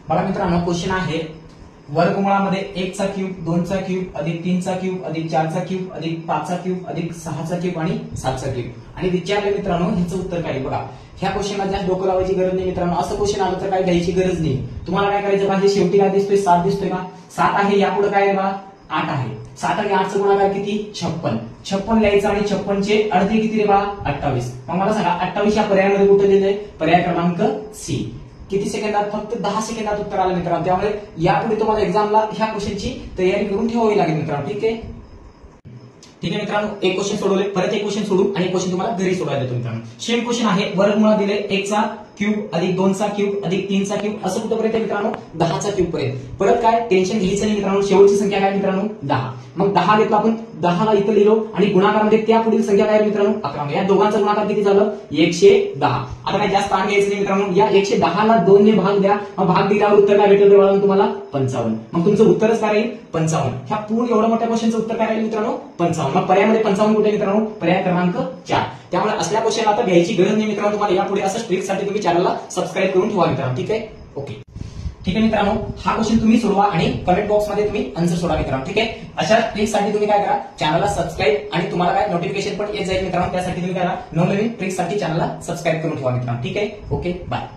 बघा मित्रांनो, क्वेश्चन आहे वर्गमुळामध्ये 1 चा क्यूब, 2 चा क्यूब अधिक 3 चा क्यूब अधिक 4 चा क्यूब अधिक 5 चा क्यूब अधिक 6 चा क्यूब आणि 7 चा क्यूब आणि विचारले मित्रांनो ह्याचं उत्तर काय. बघा ह्या क्वेश्चनला जास्त डोकं लावायची गरज नाही मित्रांनो. असं क्वेश्चन आलं तर काय घ्यायची गरज नाही. तुम्हाला काय करायचं बघा, हे शेवटी काय दिसतोय 7 दिसतोय का. 7 आहे, यापुढे काय आहे बघा 8 आहे. 7 आणि 8 चा गुणाकार किती 56. 56 लिहायचं आणि 56 चे अर्धे किती रे बघा 28. मग मला सांगा 28 या पर्यायामध्ये कुठे दिलंय, पर्याय क्रमांक सी. किती सेकंदात, फक्त 10 सेकंदात उत्तर आलं मित्रांनो. त्यामुळे यापुढे तुम्हाला एक्झामला ह्या क्वेश्चनची तयारी करून ठेवावी लागेल मित्रांनो. ठीक आहे मित्रांनो, एक क्वेश्चन सोडवले, परत एक क्वेश्चन सोडू आणि एक क्वेश्चन तुम्हाला घरी सोडवायला देतो मित्रांनो. सेम क्वेश्चन आहे, वर्गमुळा दिले 1 चा क्यूब अधिक 2 चा क्यूब अधिक 3 चा क्यूब असं कुठपर्यंत मित्रांनो 10 चा क्यूब पर्यंत. परत काय टेन्शन घ्यायचं नाही मित्रांनो. शेवटची संख्या काय मित्रांनो 10. मग 10 घेतला आपण, 10 ला इथं लिहिलो आणि गुणाकारामध्ये त्या पुढील संख्या काय मित्रांनो 11. या दोघांचा गुणाकार किती झालं 110. आता काय जास्त ताण घ्यायचं नाही मित्रांनो. या 110 ला 2 ने भाग द्या. मग भाग दिल्यावर उत्तर काय भेटेल तुम्हाला 55. मग तुमचं उत्तरच काय राहील 55. ह्या पूर्ण एवढ्या मोठ्या क्वेश्चनचं उत्तर काय राहील मित्रांनो 55. मग पर्यायामध्ये 55 कुठे मित्रांनो, पर्याय क्रमांक 4. त्यामुळे असल्या क्वेश्चन आता घ्यायची गरज नाही मित्रांनो. तुम्हाला यापुढे असं ट्रिक साठी तुम्ही चॅनलला सबस्क्राईब करून ठेवा मित्रांनो. ठीक आहे, ओके. ठीक आहे मित्रांनो, हा क्वेश्चन तुम्ही सोडवा आणि कमेंट बॉक्स मध्ये तुम्ही आन्सर सोडा मित्रांनो. ठीक आहे, अशा ट्रिक साठी तुम्ही काय करा, चॅनलला सबस्क्राईब आणि तुम्हाला काय नोटिफिकेशन पण येत जाईल मित्रांनो. त्यासाठी तुम्ही काय करा, नवनवीन ट्रिक साठी चॅनलला सबस्क्राईब करून ठेवा मित्रांनो. ठीक आहे, ओके, बाय.